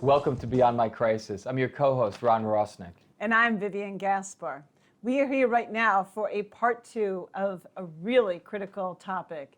Welcome to Beyond My Crisis. I'm your co-host, Ron Rossnick. And I'm Vivian Gaspar. We are here right now for a part 2 of a really critical topic.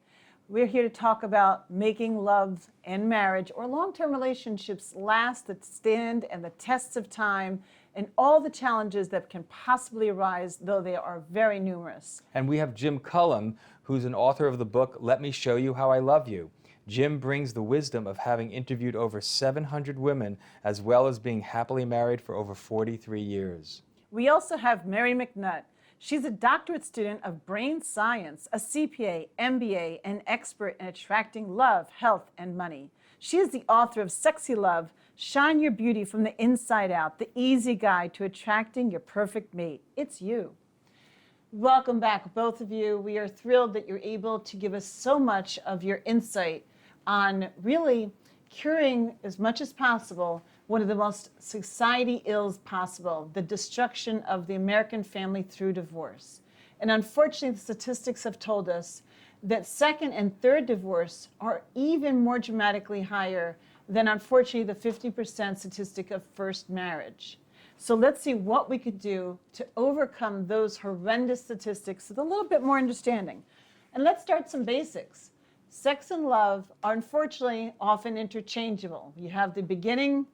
We're here to talk about making love and marriage or long-term relationships last the stand and the tests of time and all the challenges that can possibly arise, though they are very numerous. And we have Jim Cullum, who's an author of the book, Let Me Show You How I Love You. Jim brings the wisdom of having interviewed over 700 women, as well as being happily married for over 43 years. We also have Merry McNutt. She's a doctorate student of brain science, a CPA, MBA, and expert in attracting love, health, and money. She is the author of Sexy Love, Shine Your Beauty from the Inside Out, the easy guide to attracting your perfect mate. It's you. Welcome back, both of you. We are thrilled that you're able to give us so much of your insight on really curing as much as possible one of the most society ills possible, the destruction of the American family through divorce. And unfortunately, the statistics have told us that second and third divorce are even more dramatically higher than, unfortunately, the 50% statistic of first marriage. So let's see what we could do to overcome those horrendous statistics with a little bit more understanding. And let's start some basics. Sex and love are unfortunately often interchangeable. You have the beginning,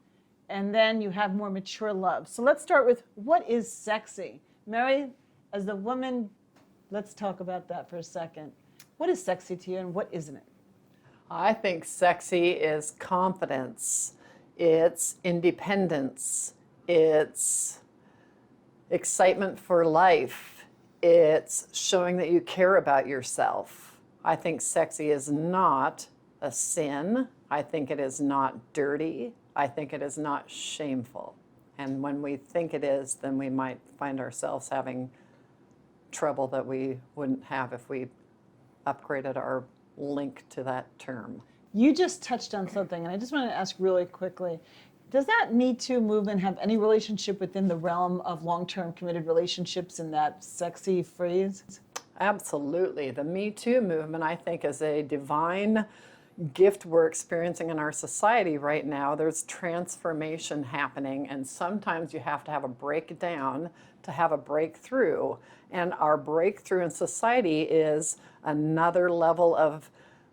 and then you have more mature love. So let's start with what is sexy? Mary, as the woman, let's talk about that for a second. What is sexy to you and what isn't it? I think sexy is confidence, it's independence, it's excitement for life, it's showing that you care about yourself. I think sexy is not a sin. I think it is not dirty. I think it is not shameful. And when we think it is, then we might find ourselves having trouble that we wouldn't have if we upgraded our link to that term. You just touched on something, and I just want to ask really quickly. Does that Me Too movement have any relationship within the realm of long-term committed relationships in that sexy phrase? Absolutely. The Me Too movement, I think, is a divine gift we're experiencing in our society right now. There's transformation happening, and sometimes you have to have a breakdown to have a breakthrough. And our breakthrough in society is another level of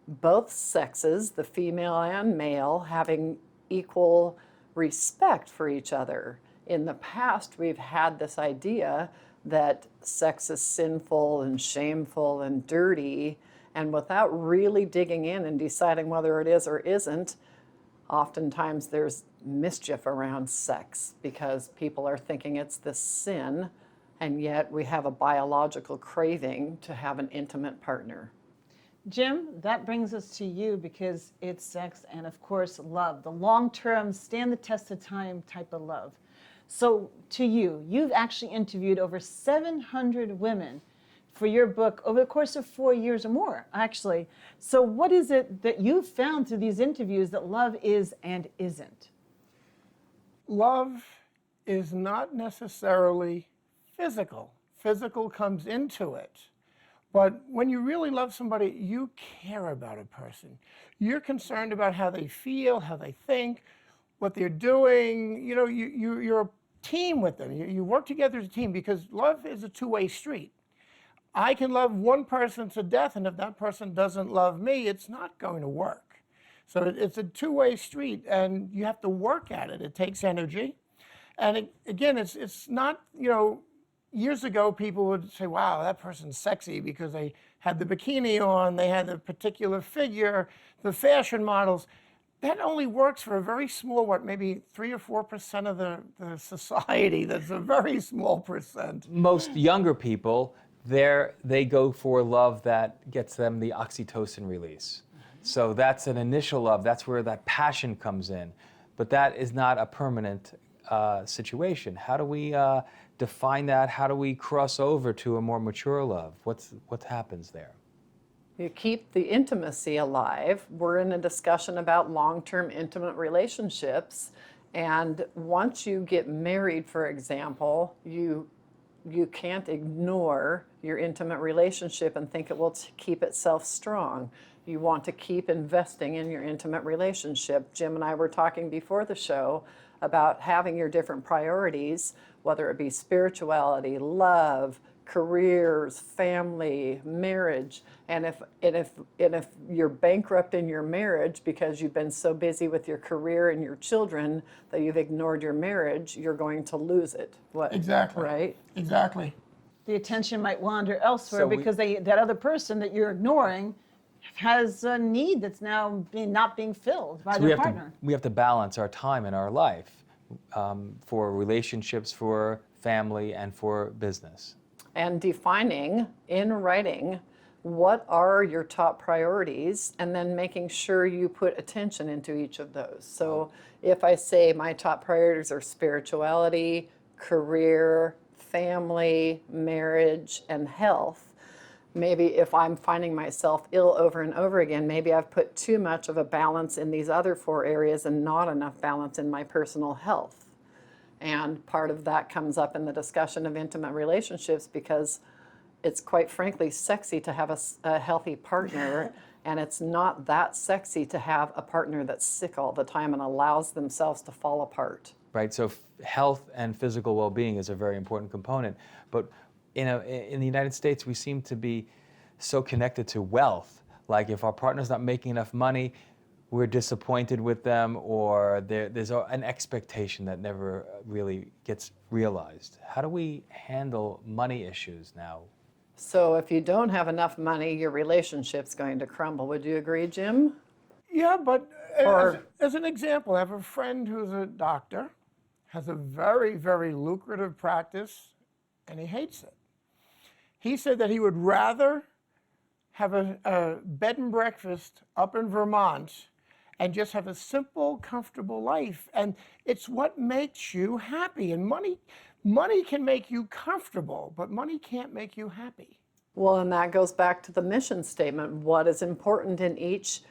both sexes, the female and male, having equal respect for each other. In the past, we've had this idea that sex is sinful and shameful and dirty, and without really digging in and deciding whether it is or isn't, oftentimes there's mischief around sex because people are thinking it's this sin, and yet we have a biological craving to have an intimate partner. Jim, that brings us to you because it's sex and, of course, love, the long-term, stand the test of time type of love. So to you, you've actually interviewed over 700 women for your book over the course of 4 years or more, actually. So what is it that you've found through these interviews that love is and isn't? Love is not necessarily physical. Physical comes into it. But when you really love somebody, you care about a person. You're concerned about how they feel, how they think, what they're doing. You know, you're a team with them. You work together as a team because love is a two-way street. I can love one person to death, and if that person doesn't love me, it's not going to work. So it's a two-way street, and you have to work at it. It takes energy. And again, it's not, you know, years ago people would say, wow, that person's sexy because they had the bikini on, they had the particular figure, the fashion models. That only works for a very small, maybe 3 or 4% of the society. That's a very small percent. Most younger people, they go for love that gets them the oxytocin release. So that's an initial love. That's where that passion comes in. But that is not a permanent situation. How do we define that? How do we cross over to a more mature love? What happens there? You keep the intimacy alive. We're in a discussion about long-term intimate relationships. And once you get married, for example, you you can't ignore your intimate relationship and think it will keep itself strong. You want to keep investing in your intimate relationship. Jim and I were talking before the show about having your different priorities, whether it be spirituality, love, careers, family, marriage, and if you're bankrupt in your marriage because you've been so busy with your career and your children that you've ignored your marriage, you're going to lose it. What? Exactly. Right? Exactly. The attention might wander elsewhere So we- because that other person that you're ignoring has a need that's now not being filled by So their partner. we have to balance our time in our life for relationships, for family, and for business. And defining in writing what are your top priorities, and then making sure you put attention into each of those. So if I say my top priorities are spirituality, career, family, marriage, and health, maybe if I'm finding myself ill over and over again, maybe I've put too much of a balance in these other 4 areas and not enough balance in my personal health. And part of that comes up in the discussion of intimate relationships because it's quite frankly sexy to have a healthy partner, and it's not that sexy to have a partner that's sick all the time and allows themselves to fall apart. Right, so health and physical well-being is a very important component. But in the United States, we seem to be so connected to wealth. Like if our partner's not making enough money, we're disappointed with them, or there's an expectation that never really gets realized. How do we handle money issues now? So if you don't have enough money, your relationship's going to crumble. Would you agree, Jim? Yeah, but Or- as an example, I have a friend who's a doctor, has a very, very lucrative practice, and he hates it. He said that he would rather have a bed and breakfast up in Vermont and just have a simple, comfortable life. And it's what makes you happy. And money can make you comfortable, but money can't make you happy. Well, and that goes back to the mission statement. What is important in each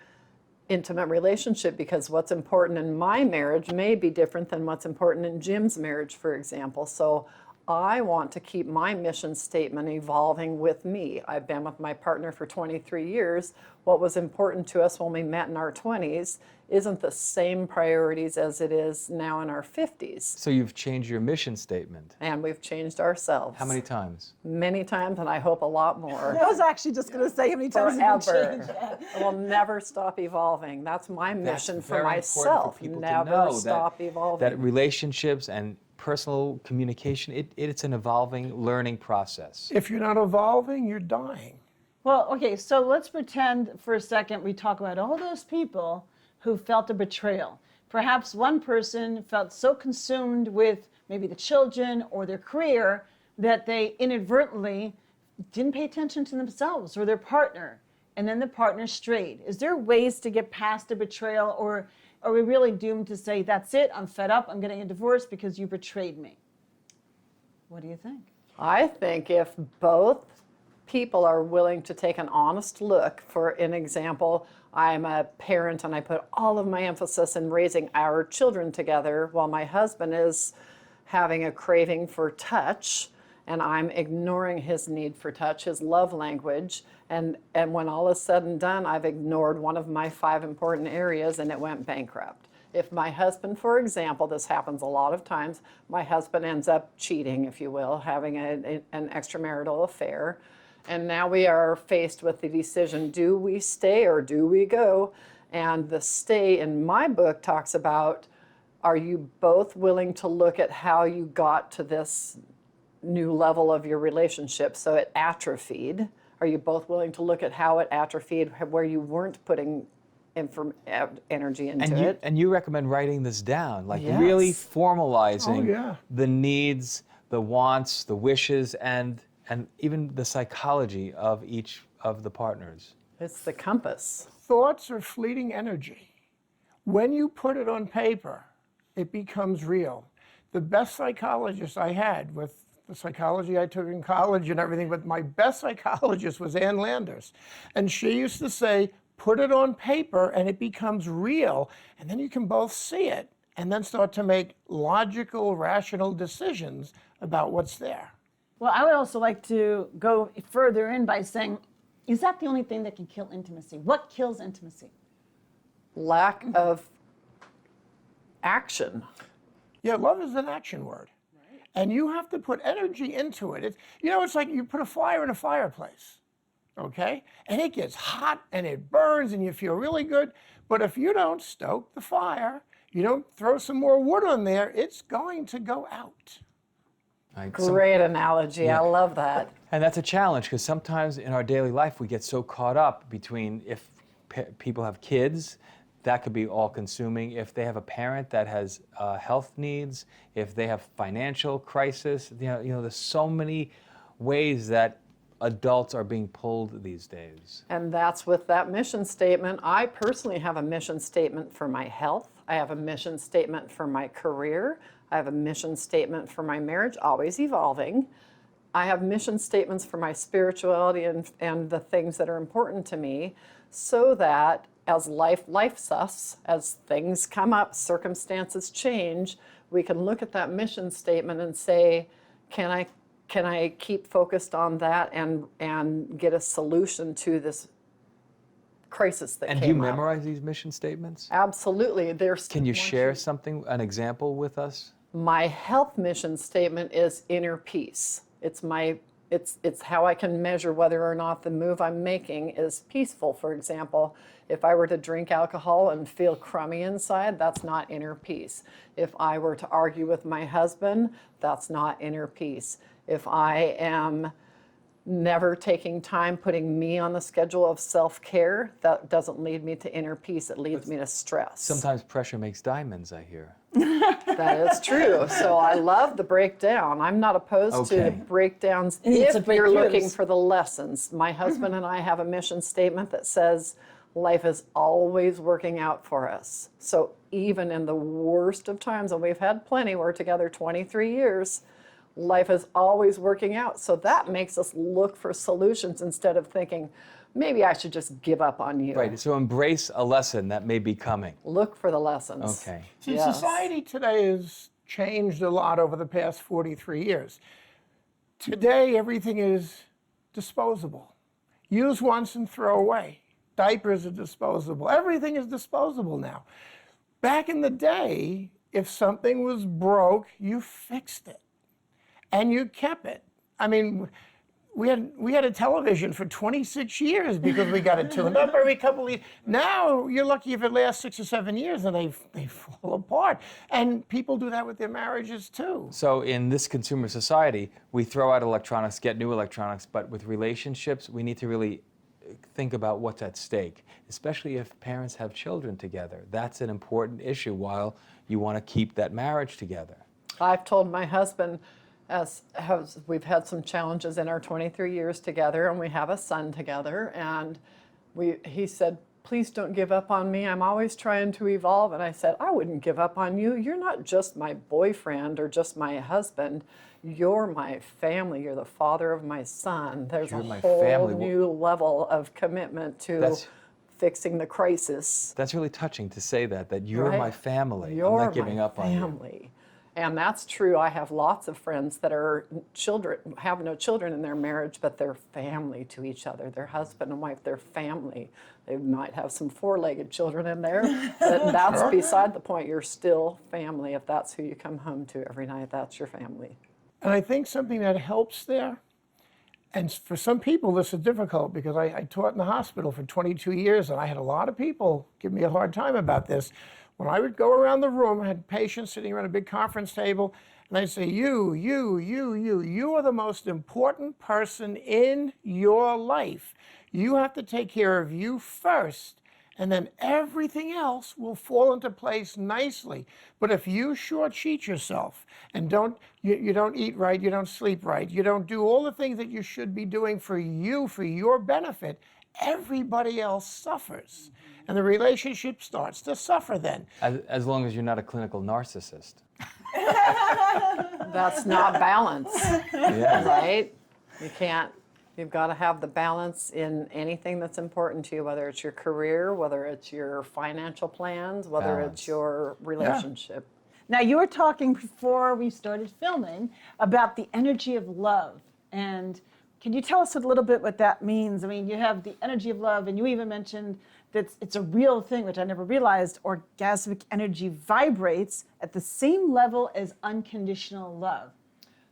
intimate relationship? Because what's important in my marriage may be different than what's important in Jim's marriage, for example. So I want to keep my mission statement evolving with me. I've been with my partner for 23 years. What was important to us when we met in our 20s isn't the same priorities as it is now in our 50s. So you've changed your mission statement. And we've changed ourselves. How many times? Many times, and I hope a lot more. I was actually just going to say how many times have you changed Forever. that? It will never stop evolving. That's my mission That's for very myself. important for people Never to know stop evolving. that relationships and personal communication, it's an evolving learning process. If you're not evolving, you're dying. Well, okay, so let's pretend for a second we talk about all those people who felt a betrayal. Perhaps one person felt so consumed with maybe the children or their career that they inadvertently didn't pay attention to themselves or their partner, and then the partner strayed. Is there ways to get past a betrayal, or are we really doomed to say, that's it, I'm fed up, I'm getting a divorce because you betrayed me? What do you think? I think if both people are willing to take an honest look, for an example, I'm a parent and I put all of my emphasis in raising our children together while my husband is having a craving for touch, and I'm ignoring his need for touch, his love language. And when all is said and done, I've ignored one of my 5 important areas and it went bankrupt. If my husband, for example, this happens a lot of times, my husband ends up cheating, if you will, having an extramarital affair. And now we are faced with the decision, do we stay or do we go? And the stay in my book talks about, are you both willing to look at how you got to this new level of your relationship? So it atrophied. Are you both willing to look at how it atrophied, where you weren't putting energy into it? And you recommend writing this down, like Yes. really formalizing Oh, yeah. the needs, the wants, the wishes, and even the psychology of each of the partners. It's the compass. Thoughts are fleeting energy. When you put it on paper, it becomes real. The best psychologist I had, with the psychology I took in college and everything, but my best psychologist was Ann Landers. And she used to say, put it on paper and it becomes real, and then you can both see it and then start to make logical, rational decisions about what's there. Well, I would also like to go further in by saying, is that the only thing that can kill intimacy? What kills intimacy? Lack of action. Yeah, love is an action word. Right. And you have to put energy into it. It's like you put a fire in a fireplace, okay? And it gets hot and it burns and you feel really good. But if you don't stoke the fire, you don't throw some more wood on there, it's going to go out. Right? Great analogy. Yeah. I love that. And that's a challenge because sometimes in our daily life we get so caught up between if people have kids, that could be all-consuming. If they have a parent that has health needs, if they have financial crisis, there's so many ways that adults are being pulled these days. And that's with that mission statement. I personally have a mission statement for my health. I have a mission statement for my career. I have a mission statement for my marriage, always evolving. I have mission statements for my spirituality and the things that are important to me, so that as life's us, as things come up, circumstances change, we can look at that mission statement and say, can I keep focused on that and get a solution to this crisis that came up? And do you memorize these mission statements? Absolutely. Can you share something, an example with us? My health mission statement is inner peace. It's how I can measure whether or not the move I'm making is peaceful. For example, if I were to drink alcohol and feel crummy inside, that's not inner peace. If I were to argue with my husband, that's not inner peace. If I am never taking time putting me on the schedule of self-care, that doesn't lead me to inner peace. It leads me to stress. Sometimes pressure makes diamonds, I hear. That is true. So I love the breakdown. I'm not opposed to breakdowns if you're looking for the lessons. My husband and I have a mission statement that says life is always working out for us. So even in the worst of times, and we've had plenty, we're together 23 years, life is always working out. So that makes us look for solutions instead of thinking, maybe I should just give up on you. Right, so embrace a lesson that may be coming. Look for the lessons. Okay. See, society today has changed a lot over the past 43 years. Today, everything is disposable. Use once and throw away. Diapers are disposable. Everything is disposable now. Back in the day, if something was broke, you fixed it. And you kept it. I mean, we had a television for 26 years because we got it tuned up every couple of years. Now you're lucky if it lasts 6 or 7 years and they fall apart. And people do that with their marriages too. So in this consumer society, we throw out electronics, get new electronics, but with relationships, we need to really think about what's at stake, especially if parents have children together. That's an important issue while you want to keep that marriage together. I've told my husband, as we've had some challenges in our 23 years together, and we have a son together, and he said, please don't give up on me. I'm always trying to evolve. And I said, I wouldn't give up on you. You're not just my boyfriend or just my husband. You're my family. You're the father of my son. There's a whole new level of commitment to fixing the crisis. That's really touching to say that you're my family. You're I'm not giving up on you. And that's true. I have lots of friends that are have no children in their marriage, but they're family to each other. They're husband and wife, they're family. They might have some four-legged children in there, but that's beside the point. You're still family. If that's who you come home to every night, that's your family. And I think something that helps there, and for some people this is difficult because I taught in the hospital for 22 years and I had a lot of people give me a hard time about this. When I would go around the room, I had patients sitting around a big conference table, and I'd say, you are the most important person in your life. You have to take care of you first, and then everything else will fall into place nicely. But if you short-cheat yourself and you don't eat right, you don't sleep right, you don't do all the things that you should be doing for you, for your benefit, everybody else suffers. And the relationship starts to suffer then. As long as you're not a clinical narcissist. That's not balance, Yeah. right? You've got to have the balance in anything that's important to you, whether it's your career, whether it's your financial plans, whether it's your relationship. Now, you were talking before we started filming about the energy of love. And can you tell us a little bit what that means? I mean, you have the energy of love, and you even mentioned that it's a real thing, which I never realized. Orgasmic energy vibrates at the same level as unconditional love.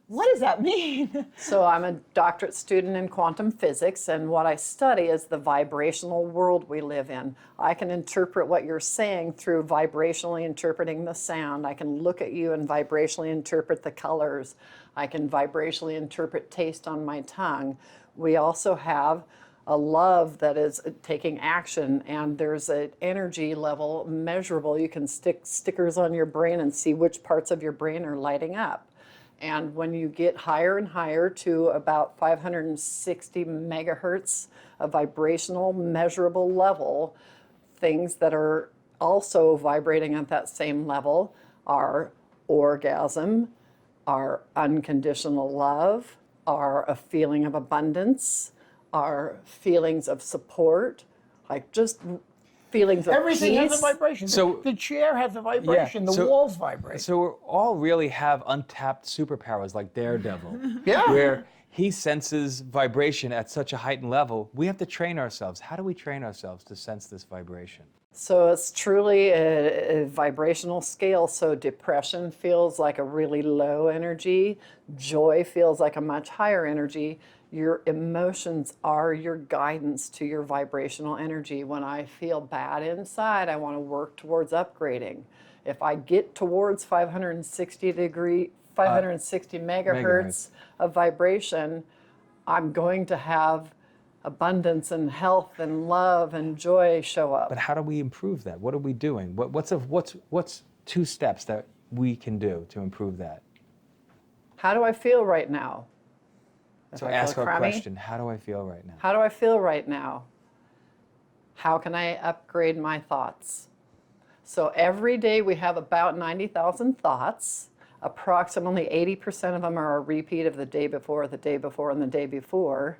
What does that mean? So I'm a doctorate student in quantum physics, and what I study is the vibrational world we live in. I can interpret what you're saying through vibrationally interpreting the sound. I can look at you and vibrationally interpret the colors. I can vibrationally interpret taste on my tongue. We also have a love that is taking action, and there's an energy level measurable. You can stick stickers on your brain and see which parts of your brain are lighting up. And when you get higher and higher to about 560 megahertz, a vibrational measurable level, things that are also vibrating at that same level are orgasm, are unconditional love, are a feeling of abundance, are feelings of support, like just feelings of Everything peace. has a vibration. So- the chair has a vibration. The so- walls vibrate. So we all really have untapped superpowers like Daredevil, Yeah. where he senses vibration at such a heightened level. We have to train ourselves. How do we train ourselves to sense this vibration? So it's truly a vibrational scale. So depression feels like a really low energy. Joy feels like a much higher energy. Your emotions are your guidance to your vibrational energy. When I feel bad inside, I want to work towards upgrading. If I get towards 560 megahertz of vibration, I'm going to have abundance and health and love and joy show up. But how do we improve that? What are we doing? What's 2 steps that we can do to improve that? How do I feel right now? If So I ask feel our crummy, question, how do I feel right now? how do I feel right now? How can I upgrade my thoughts? So every day we have about 90,000 thoughts. Approximately 80% of them are a repeat of the day before, and the day before.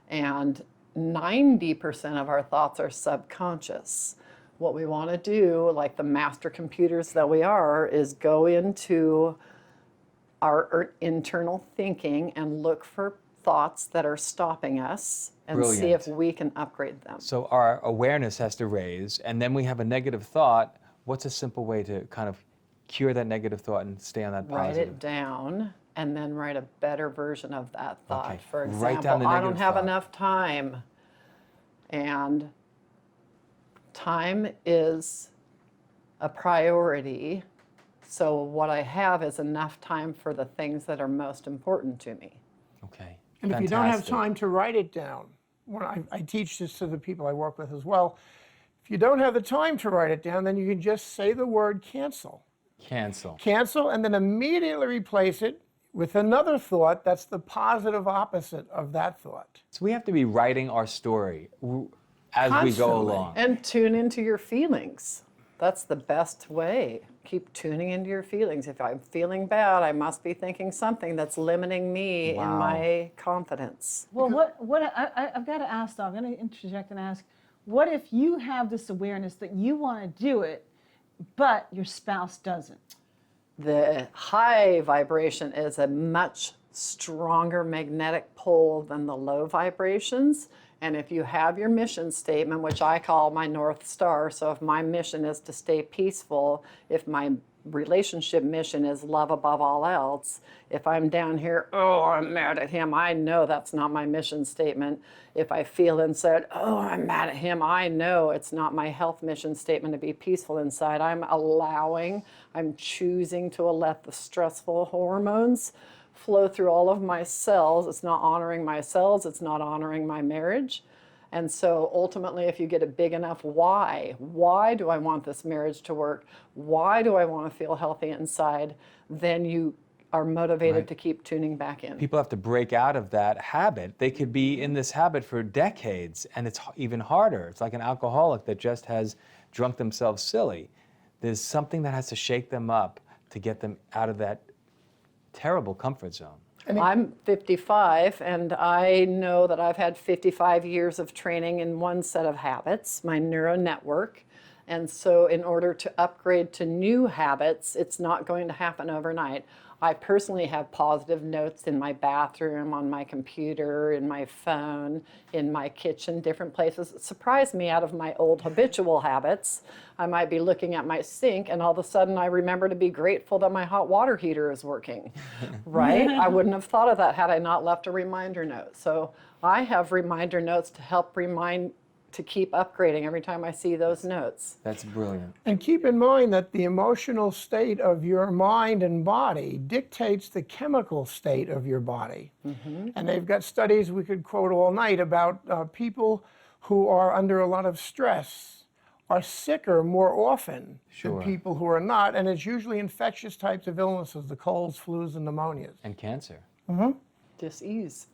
And 90% of our thoughts are subconscious. What we want to do, like the master computers that we are, is go into our internal thinking and look for thoughts that are stopping us and see if Brilliant. we can upgrade them. So our awareness has to raise, and then we have a negative thought. What's a simple way to kind of cure that negative thought and stay on that Write positive? it down and then write a better version of that thought. Okay. For Write example, down the I don't negative have thought. enough time. And time is a priority. So what I have is enough time for the things that are most important to me. Okay. And if you don't have Fantastic. time to write it down, I teach this to the people I work with as well. If you don't have the time to write it down, then you can just say the word cancel. Cancel. Cancel, and then immediately replace it with another thought that's the positive opposite of that thought. So we have to be writing our story as we go Constantly. along. And tune into your feelings. That's the best way. Keep tuning into your feelings. If I'm feeling bad, I must be thinking something that's limiting me in Wow. my confidence. Well, I've got to ask, though, I'm going to interject and ask, what if you have this awareness that you want to do it, but your spouse doesn't? The high vibration is a much stronger magnetic pull than the low vibrations. And if you have your mission statement, which I call my North Star, so if my mission is to stay peaceful, if my relationship mission is love above all else, if I'm down here, oh, I'm mad at him, I know that's not my mission statement. If I feel inside, oh, I'm mad at him, I know it's not my health mission statement to be peaceful inside. I'm choosing to let the stressful hormones flow through all of my cells. It's not honoring my cells, it's not honoring my marriage. And so ultimately, if you get a big enough why do I want this marriage to work? Why do I want to feel healthy inside? Then you are motivated Right. to keep tuning back in. People have to break out of that habit. They could be in this habit for decades, and it's even harder. It's like an alcoholic that just has drunk themselves silly. There's something that has to shake them up to get them out of that terrible comfort zone. I'm 55, and I know that I've had 55 years of training in one set of habits, my neural network. And so in order to upgrade to new habits, it's not going to happen overnight. I personally have positive notes in my bathroom, on my computer, in my phone, in my kitchen, different places. It surprised me out of my old habitual habits. I might be looking at my sink and all of a sudden I remember to be grateful that my hot water heater is working, right? I wouldn't have thought of that had I not left a reminder note. So I have reminder notes to help to keep upgrading every time I see those notes. That's brilliant. And keep in mind that the emotional state of your mind and body dictates the chemical state of your body. And they've got studies we could quote all night about people who are under a lot of stress are sicker more often than people who are not. And it's usually infectious types of illnesses, the colds, flus, and pneumonias. And cancer. Dis-ease.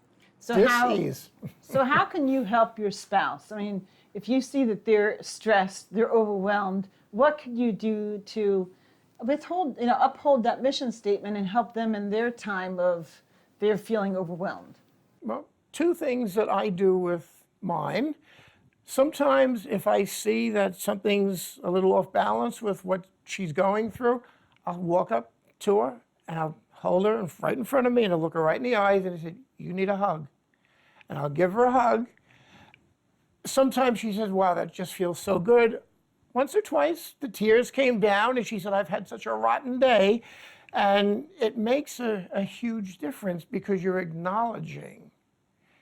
So how can you help your spouse? I mean, if you see that they're stressed, they're overwhelmed, what could you do to uphold that mission statement and help them in their time of they're feeling overwhelmed? Well, two things that I do with mine. Sometimes if I see that something's a little off balance with what she's going through, I'll walk up to her and I'll hold her right in front of me and I'll look her right in the eyes and I say, you need a hug. And I'll give her a hug. Sometimes she says, wow, that just feels so good. Once or twice, the tears came down and she said, I've had such a rotten day. And it makes a huge difference because you're acknowledging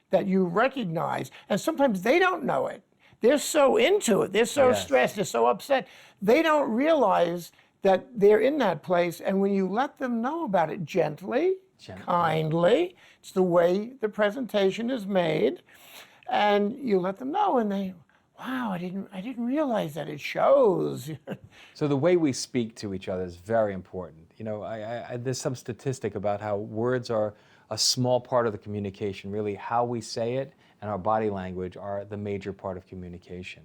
that you recognize. And sometimes they don't know it. They're so into it. They're so stressed. They're so upset. They don't realize that they're in that place. And when you let them know about it gently, kindly, it's the way the presentation is made, and you let them know, and they, wow, I didn't realize that. It shows. So the way we speak to each other is very important. You know, there's some statistic about how words are a small part of the communication. Really, how we say it and our body language are the major part of communication.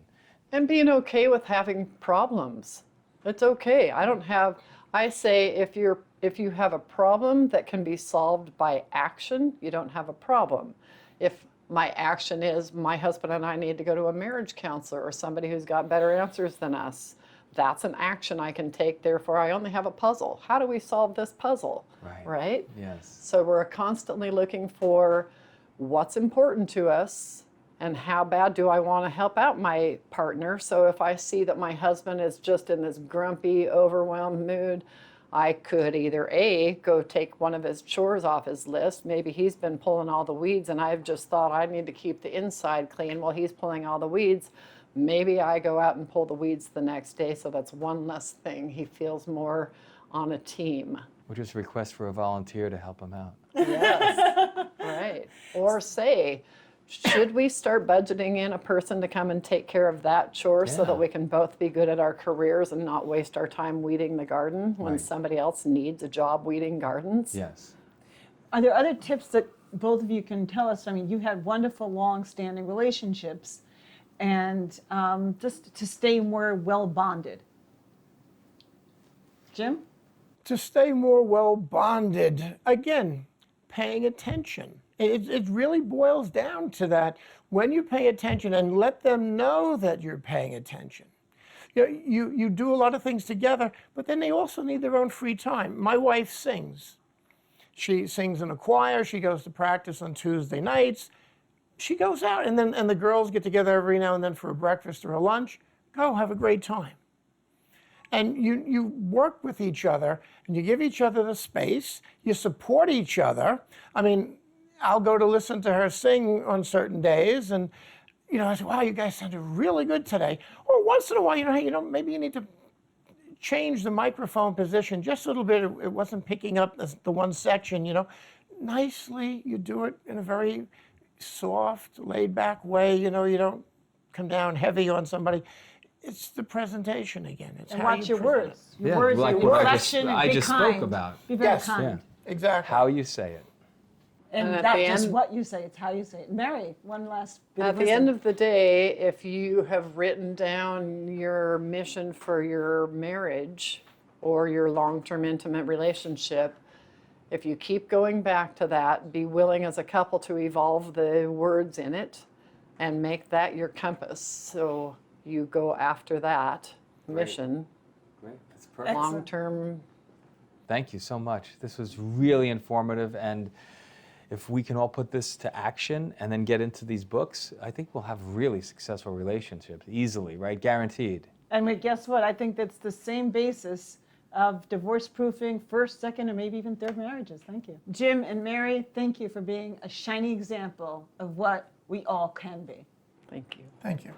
And being okay with having problems. It's okay. I say if you have a problem that can be solved by action, you don't have a problem. If my action is my husband and I need to go to a marriage counselor or somebody who's got better answers than us, that's an action I can take. Therefore, I only have a puzzle. How do we solve this puzzle? Right? Yes. So we're constantly looking for what's important to us and how bad do I want to help out my partner. So if I see that my husband is just in this grumpy, overwhelmed mood, I could either A, go take one of his chores off his list. Maybe he's been pulling all the weeds and I've just thought I need to keep the inside clean while he's pulling all the weeds. Maybe I go out and pull the weeds the next day, so that's one less thing. He feels more on a team. Or just request for a volunteer to help him out. Yes, right. Or say, should we start budgeting in a person to come and take care of that chore so that we can both be good at our careers and not waste our time weeding the garden when somebody else needs a job weeding gardens? Yes. Are there other tips that both of you can tell us? I mean, you had wonderful, long-standing relationships, and just to stay more well-bonded. Jim? To stay more well-bonded, again, paying attention. It really boils down to that. When you pay attention and let them know that you're paying attention. You do a lot of things together, but then they also need their own free time. My wife sings. She sings in a choir. She goes to practice on Tuesday nights. She goes out, and the girls get together every now and then for a breakfast or a lunch. Go, have a great time. And you work with each other, and you give each other the space. You support each other. I mean, I'll go to listen to her sing on certain days, and I say, wow, you guys sounded really good today. Or once in a while, hey, maybe you need to change the microphone position just a little bit. It wasn't picking up the one section, Nicely, you do it in a very soft, laid-back way. You don't come down heavy on somebody. It's the presentation again. It's and how watch you your present words. Yeah, Your words, like your what inflection, and I be just kind. spoke about. Be very Yes. kind. Exactly. How you say it. And And at not the just end- what you say, it's how you say it. Mary, one last bit At of the wisdom. end of the day, if you have written down your mission for your marriage or your long-term intimate relationship, if you keep going back to that, be willing as a couple to evolve the words in it and make that your compass. So you go after that mission, Great. That's perfect. long-term Thank you so much. This was really informative, and if we can all put this to action and then get into these books, I think we'll have really successful relationships easily, right? Guaranteed. And guess what? I think that's the same basis of divorce proofing first, second, and maybe even third marriages. Thank you. Jim and Mary, thank you for being a shining example of what we all can be. Thank you. Thank you.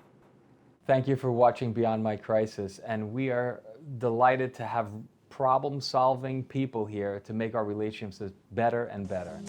Thank you for watching Beyond My Crisis, and we are delighted to have problem-solving people here to make our relationships better and better.